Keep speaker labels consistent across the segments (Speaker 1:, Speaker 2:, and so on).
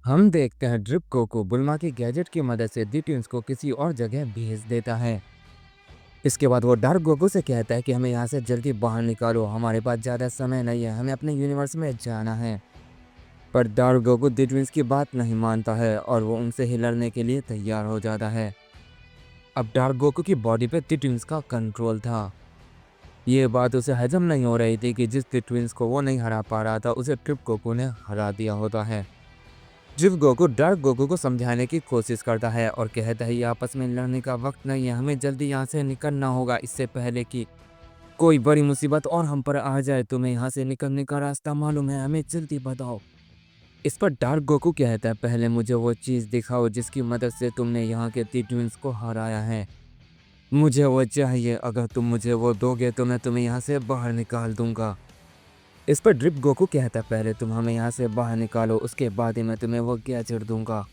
Speaker 1: हम देखते हैं ड्रिप कोको बुल्मा की गैजेट की मदद से दी ट्विंस को किसी और जगह भेज देता है। इसके बाद वो डार्क गोकू से कहता है कि हमें यहाँ से जल्दी बाहर निकालो, हमारे पास ज़्यादा समय नहीं है, हमें अपने यूनिवर्स में जाना है। पर डार्क गोकू दी ट्विंस की बात नहीं मानता है और वो उनसे ही लड़ने के लिए तैयार हो जाता है। अब डार्क गोकू की बॉडी पे दी ट्विंस का कंट्रोल था। ये बात उसे हजम नहीं हो रही थी कि जिस दी ट्विंस को वो नहीं हरा पा रहा था उसे ड्रिप गोकू ने हरा दिया होता है। जिव गोकू डार्क गोकू को समझाने की कोशिश करता है और कहता है ये आपस में लड़ने का वक्त नहीं है, हमें जल्दी यहाँ से निकलना होगा इससे पहले कि कोई बड़ी मुसीबत और हम पर आ जाए। तुम्हें यहाँ से निकलने का रास्ता मालूम है, हमें जल्दी बताओ। इस पर डार्क गोकू कहता है पहले मुझे वो चीज़ दिखाओ जिसकी मदद से तुमने यहाँ के दी ट्विंस को हराया है। मुझे वो चाहिए, अगर तुम मुझे वो दोगे तो मैं तुम्हें यहाँ से बाहर निकाल दूंगा। इस पर ड्रिप गोकू कहता है पहले तुम हमें यहाँ से बाहर निकालो, उसके बाद ही मैं तुम्हें वो गैजेट दूंगा।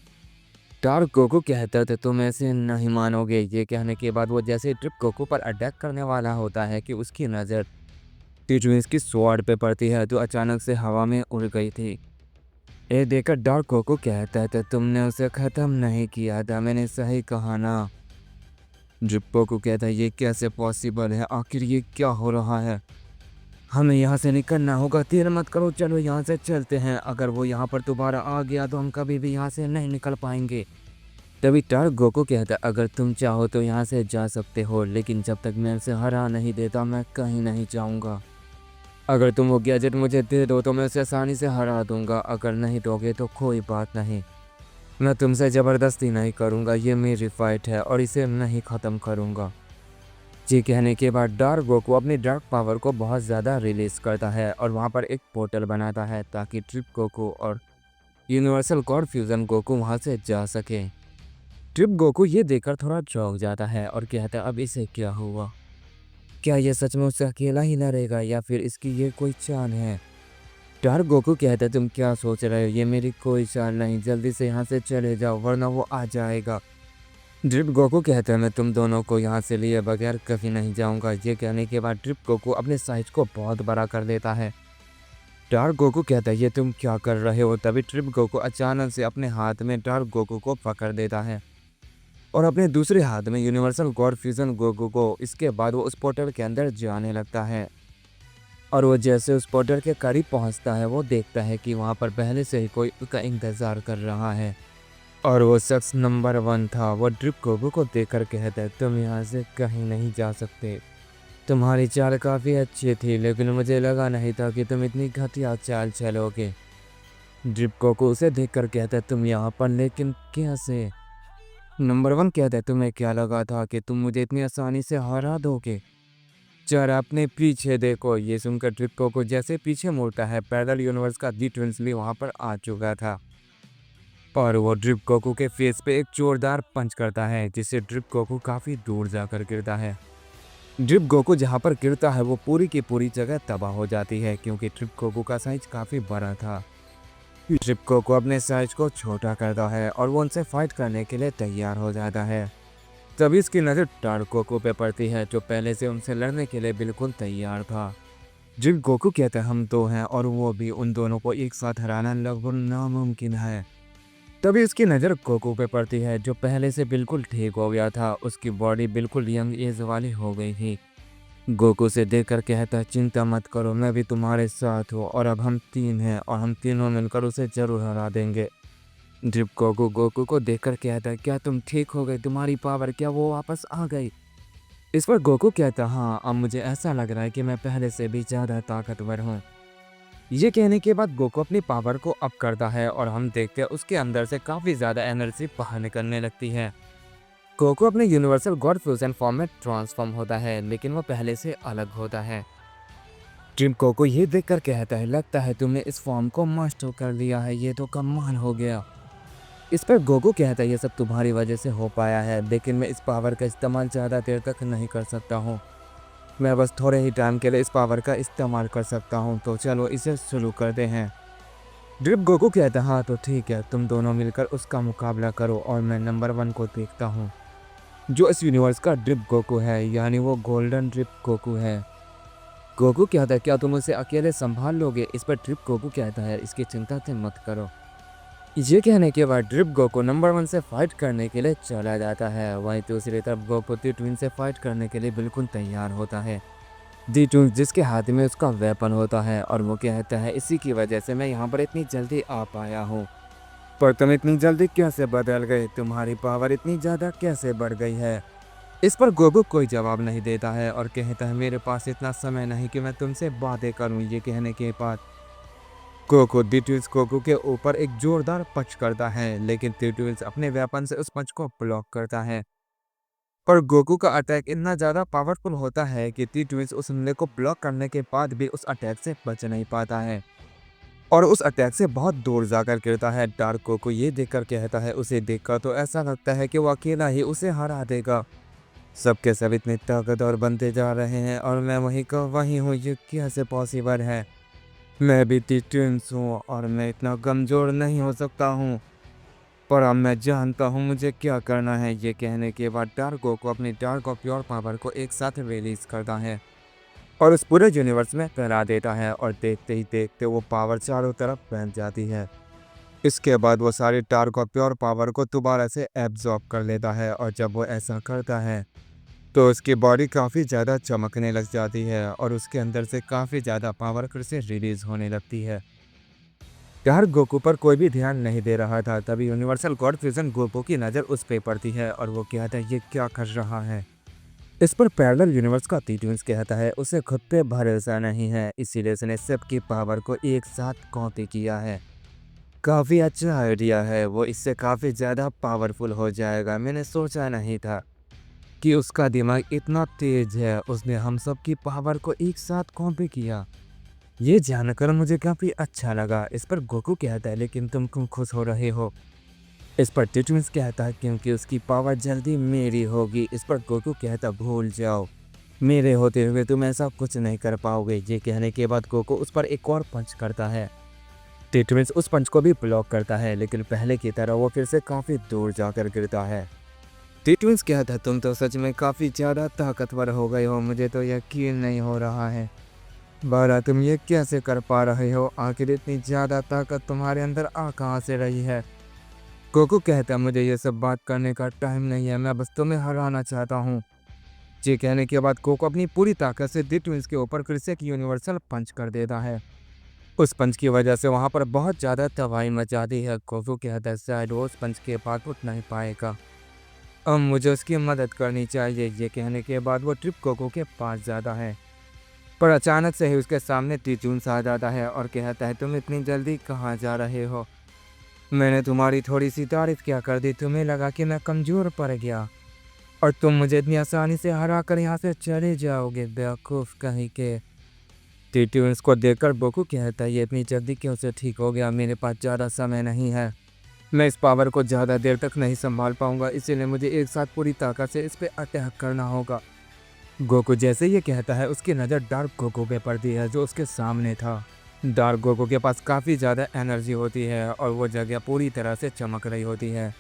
Speaker 1: डार्क गोकू कहता था तुम ऐसे नहीं मानोगे। ये कहने के बाद वो जैसे ड्रिप गोकू पर अटैक करने वाला होता है कि उसकी नज़र टिट्विंस की स्वॉर्ड पे पड़ती है जो अचानक से हवा में उड़ गई थी। ये देखकर डार्क गोकू कहता था तुमने उसे ख़त्म नहीं किया था, मैंने सही कहा ना। ड्रिप गोकू कहता है ये कैसे पॉसिबल है, आखिर ये क्या हो रहा है। हमें यहाँ से निकलना होगा, देर मत करो, चलो यहाँ से चलते हैं। अगर वो यहाँ पर दोबारा आ गया तो हम कभी भी यहाँ से नहीं निकल पाएंगे। तभी डार्क गोकू कहता अगर तुम चाहो तो यहाँ से जा सकते हो, लेकिन जब तक मैं उसे हरा नहीं देता मैं कहीं नहीं जाऊँगा। अगर तुम वो गैजेट मुझे दे दो तो मैं उसे आसानी से हरा दूंगा, अगर नहीं दोगे तो कोई बात नहीं। मैं तुमसे ज़बरदस्ती नहीं करूँगा, ये मेरी फाइट है और इसे नहीं ख़त्म करूँगा। जी कहने के बाद डार्क गोकू अपनी डार्क पावर को बहुत ज़्यादा रिलीज़ करता है और वहाँ पर एक पोर्टल बनाता है ताकि ट्रिप गोकू और यूनिवर्सल गॉड फ्यूज़न गोकू वहाँ से जा सके। ट्रिप गोकू ये देखकर थोड़ा चौंक जाता है और कहता है अब इसे क्या हुआ, क्या ये सचमुच से अकेला ही लड़ेगा या फिर इसकी ये कोई चाल है। डार्क गोकू कहता है तुम क्या सोच रहे हो, ये मेरी कोई चाल नहीं, जल्दी से यहाँ से चले जाओ वरना वो आ जाएगा। ड्रिप गोकू कहता है मैं तुम दोनों को यहाँ से लिए बगैर कभी नहीं जाऊँगा। ये कहने के बाद ड्रिप गोकू अपने साइज को बहुत बड़ा कर देता है। डार्क गोकू कहता है ये तुम क्या कर रहे हो। तभी ट्रिप गोकू अचानक से अपने हाथ में डार्क गोकू को पकड़ देता है और अपने दूसरे हाथ में यूनिवर्सल गॉड फ्यूजन गोकू को। इसके बाद वो उस पोर्टल के अंदर जाने लगता है और वो जैसे उस पोर्टल के करीब पहुंचता है वो देखता है कि वहां पर पहले से ही कोई उसका इंतज़ार कर रहा है और वो शख्स नंबर 1 था। वो ड्रिप गोकू को देखकर कहता है तुम यहाँ से कहीं नहीं जा सकते, तुम्हारी चाल काफ़ी अच्छी थी लेकिन मुझे लगा नहीं था कि तुम इतनी घटिया चाल चलोगे। ड्रिप गोकू उसे देखकर कहता है तुम यहाँ पर लेकिन कैसे। नंबर 1 कहता है तुम्हें क्या लगा था कि तुम मुझे इतनी आसानी से हरा दोगे, जरा अपने पीछे देखो। ये सुनकर ड्रिप गोकू जैसे पीछे मुड़ता है पैरेलल यूनिवर्स का दी ट्विंस भी वहाँ पर आ चुका था और वो ड्रिप गोकू के फेस पे एक जोरदार पंच करता है जिससे ड्रिप गोकू काफ़ी दूर जाकर गिरता है। ड्रिप गोकू जहाँ पर गिरता है वो पूरी की पूरी जगह तबाह हो जाती है क्योंकि ड्रिप गोकू का साइज काफ़ी बड़ा था। ड्रिप गोकू अपने साइज को छोटा करता है और वो उनसे फाइट करने के लिए तैयार हो जाता है। तभी इसकी नज़र डार्क गोकू पे पड़ती है जो पहले से उनसे लड़ने के लिए बिल्कुल तैयार था। ड्रिप गोकू कहता है हम दो हैं और वो भी, उन दोनों को एक साथ हराना लगभग नामुमकिन है। तभी उसकी नज़र गोकू पे पड़ती है जो पहले से बिल्कुल ठीक हो गया था, उसकी बॉडी बिल्कुल यंग एज वाली हो गई थी। गोकू से देखकर कहता है चिंता मत करो, मैं भी तुम्हारे साथ हूँ और अब हम 3 हैं और हम तीनों मिलकर उसे जरूर हरा देंगे। ड्रिप गोकू गोकू को देखकर कहता है क्या तुम ठीक हो गए, तुम्हारी पावर क्या वो वापस आ गई। इस पर गोकू कहता है हाँ, अब मुझे ऐसा लग रहा है कि मैं पहले से भी ज़्यादा ताकतवर हूँ। ये कहने के बाद गोकू अपनी पावर को अप करता है और हम देखते हैं उसके अंदर से काफ़ी ज़्यादा एनर्जी बाहर निकलने लगती है। गोकू अपने यूनिवर्सल गॉड फ्यूजन फॉर्म में ट्रांसफॉर्म होता है लेकिन वो पहले से अलग होता है। ड्रिप गोकू ये देखकर कहता है लगता है तुमने इस फॉर्म को मास्टर कर लिया है, ये तो कमाल हो गया। इस पर गोकू कहता है ये सब तुम्हारी वजह से हो पाया है लेकिन मैं इस पावर का इस्तेमाल ज़्यादा देर तक नहीं कर सकता हूँ, मैं बस थोड़े ही टाइम के लिए इस पावर का इस्तेमाल कर सकता हूँ, तो चलो इसे शुरू करते हैं। ड्रिप गोकू कहता है हाँ तो ठीक है, तुम दोनों मिलकर उसका मुकाबला करो और मैं नंबर 1 को देखता हूँ जो इस यूनिवर्स का ड्रिप गोकू है, यानी वो गोल्डन ड्रिप गोकू है। गोकू कहता है क्या तुम उसे अकेले संभाल लोगे। इस पर ड्रिप गोकू कहता है इसकी चिंता तुम मत करो, ये कहने के बाद ड्रिप गोकू नंबर 1 से फाइट करने के लिए चला जाता है। वहीं दूसरी तरफ गोकू दी ट्विन से फाइट करने के लिए बिल्कुल तैयार होता है। दी ट्विन जिसके हाथ में उसका वेपन होता है और वो कहता है इसी की वजह से मैं यहाँ पर इतनी जल्दी आ पाया हूँ। पर तुम इतनी जल्दी कैसे बदल गए, तुम्हारी पावर इतनी ज़्यादा कैसे बढ़ गई है। इस पर गोकू कोई जवाब नहीं देता है और कहता है मेरे पास इतना समय नहीं कि मैं तुमसे बातें करूँ। ये कहने के बाद गोकू दी ट्विंस गोकू के ऊपर एक जोरदार पंच करता है, लेकिन दी ट्विंस अपने वेपन से उस पंच को ब्लॉक करता है। पर गोकू का अटैक इतना ज़्यादा पावरफुल होता है कि दी ट्विंस उस हमले को ब्लॉक करने के बाद भी उस अटैक से बच नहीं पाता है और उस अटैक से बहुत दूर जाकर गिरता है। डार्क गोकू ये देखकर कहता है उसे देखकर तो ऐसा लगता है कि वो अकेला ही उसे हरा देगा। सबके सब इतने ताकतवर बनते जा रहे हैं और मैं वहीं का वहीं हूँ, ये कैसे पॉसिबल है। मैं भी दी ट्विंस हूँ और मैं इतना कमज़ोर नहीं हो सकता हूँ, पर अब मैं जानता हूँ मुझे क्या करना है। ये कहने के बाद डार्क गोकू अपनी डार्क और प्योर पावर को एक साथ रिलीज करता है और उस पूरे यूनिवर्स में फैला देता है और देखते ही देखते वो पावर चारों तरफ फैल जाती है। इसके बाद वो सारी डार्क और प्योर पावर को दोबारा से एब्जॉर्ब कर लेता है और जब वो ऐसा करता है तो उसकी बॉडी काफ़ी ज़्यादा चमकने लग जाती है और उसके अंदर से काफ़ी ज़्यादा पावर फिर से रिलीज होने लगती है। डार्क गोकू पर कोई भी ध्यान नहीं दे रहा था। तभी यूनिवर्सल गॉड फ्यूजन गोकू की नज़र उस पे पड़ती है और वो कहता है ये क्या कर रहा है। इस पर पैरेलल यूनिवर्स का दी ट्विंस कहता है उसे खुद पे भरोसा नहीं है, इसीलिए उसने सबकी पावर को एक साथ कॉपी किया है। काफ़ी अच्छा आइडिया है, वो इससे काफ़ी ज़्यादा पावरफुल हो जाएगा। मैंने सोचा नहीं था कि उसका दिमाग इतना तेज है, उसने हम सब की पावर को एक साथ कॉपी किया। ये जानकर मुझे काफ़ी अच्छा लगा। इस पर गोकू कहता है लेकिन तुम क्यों खुश हो रहे हो। इस पर दी ट्विंस कहता है क्योंकि उसकी पावर जल्दी मेरी होगी। इस पर गोकू कहता भूल जाओ, मेरे होते हुए तुम ऐसा कुछ नहीं कर पाओगे। ये कहने के बाद गोकू उस पर एक और पंच करता है। दी ट्विंस उस पंच को भी ब्लॉक करता है, लेकिन पहले की तरह वो फिर से काफ़ी दूर जाकर गिरता है। दी ट्विंस कहता है तुम तो सच में काफ़ी ज़्यादा ताकतवर हो गए हो, मुझे तो यकीन नहीं हो रहा है। बारा तुम ये कैसे कर पा रहे हो, आखिर इतनी ज़्यादा ताकत तुम्हारे अंदर आ कहाँ से रही है। गोकू कहता है मुझे ये सब बात करने का टाइम नहीं है, मैं बस तुम्हें हराना चाहता हूँ। ये कहने के बाद गोकू अपनी पूरी ताकत से दी ट्विंस के ऊपर फिर से एक यूनिवर्सल पंच कर देता है। उस पंच की वजह से वहाँ पर बहुत ज़्यादा तबाही मच जाती है। गोकू कहता है शायद वो उस पंच के बाद उठ नहीं पाएगा, अब मुझे उसकी मदद करनी चाहिए। ये कहने के बाद वो ट्रिप गोकू के पास जाता है, पर अचानक से ही उसके सामने दी ट्विंस आ जाता है और कहता है तुम इतनी जल्दी कहाँ जा रहे हो। मैंने तुम्हारी थोड़ी सी तारीफ क्या कर दी, तुम्हें लगा कि मैं कमज़ोर पड़ गया और तुम मुझे इतनी आसानी से हरा कर यहाँ से चले जाओगे, बेवकूफ़ कहीं के। दी ट्विंस को देखकर गोकू कहता है ये इतनी जल्दी क्यों से ठीक हो गया, मेरे पास ज़्यादा समय नहीं है, मैं इस पावर को ज़्यादा देर तक नहीं संभाल पाऊंगा, इसीलिए मुझे एक साथ पूरी ताकत से इस पर अटैक करना होगा। गोकू जैसे ये कहता है उसकी नज़र डार्क गोकू पे पड़ती है जो उसके सामने था। डार्क गोकू के पास काफ़ी ज़्यादा एनर्जी होती है और वो जगह पूरी तरह से चमक रही होती है।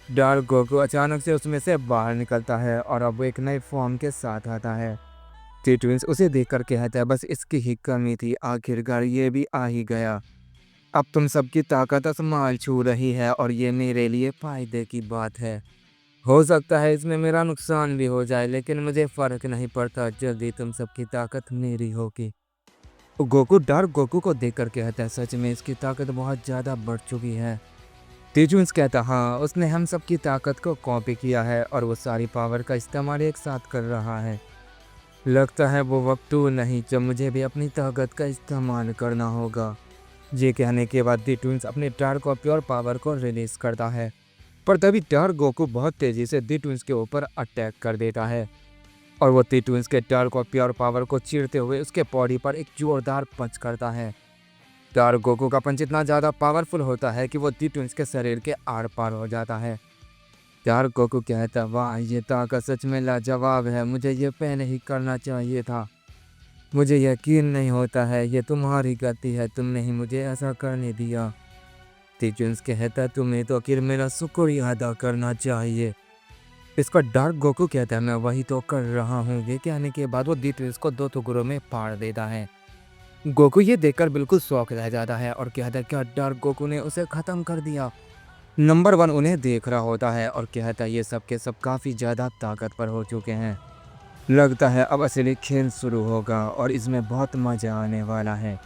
Speaker 1: डार्क गोकू अचानक से उसमें से बाहर निकलता है और अब वो एक नए फॉर्म के साथ आता है। दी ट्विंस उसे देखकर कहता है बस इसकी ही कमी थी, आखिरकार ये भी आ ही गया। अब तुम सबकी ताकत आसमान छू रही है और ये मेरे लिए फ़ायदे की बात है। हो सकता है इसमें मेरा नुकसान भी हो जाए, लेकिन मुझे फ़र्क नहीं पड़ता, जल्दी तुम सबकी ताकत मेरी होगी। गोकू डार्क गोकू को देखकर कहता है सच में इसकी ताकत बहुत ज़्यादा बढ़ चुकी है। तेजुन्स कहता हाँ उसने हम सबकी ताकत को कॉपी किया है और वो सारी पावर का इस्तेमाल एक साथ कर रहा है। लगता है वो वक्त दूर नहीं जब मुझे भी अपनी ताकत का इस्तेमाल करना होगा। ये कहने के बाद दी ट्विंस अपने डार्क और प्योर पावर को रिलीज करता है, पर तभी डार्क गोकू बहुत तेज़ी से दी ट्विंस के ऊपर अटैक कर देता है और वो दी ट्विंस के डार्क और प्योर पावर को चीरते हुए उसके बॉडी पर एक जोरदार पंच करता है। डार्क गोकू का पंच इतना ज़्यादा पावरफुल होता है कि वो दी ट्विंस के शरीर के आर पार हो जाता है। डार्क गोकू कहता है वाह ये ताकत सच में लाजवाब है, मुझे ये पहले ही करना चाहिए था। मुझे यकीन नहीं होता है ये तुम्हारी गलती है, तुमने ही मुझे ऐसा करने दिया। दी ट्विंस कहता है तुम्हें तो आखिर मेरा शुक्रिया अदा करना चाहिए। इस पर डार्क गोकू कहता है मैं वही तो कर रहा हूँ। ये कहने के बाद वो दी ट्विंस को दो टुकड़ों में फाड़ देता है गोकू ये देखकर बिल्कुल शॉक रह जाता है और कहता है क्या डार्क गोकू ने उसे ख़त्म कर दिया। नंबर वन उन्हें देख रहा होता है और कहता है ये सब के सब काफ़ी ज़्यादा ताकतवर हो चुके हैं। लगता है अब असली खेल शुरू होगा और इसमें बहुत मज़ा आने वाला है।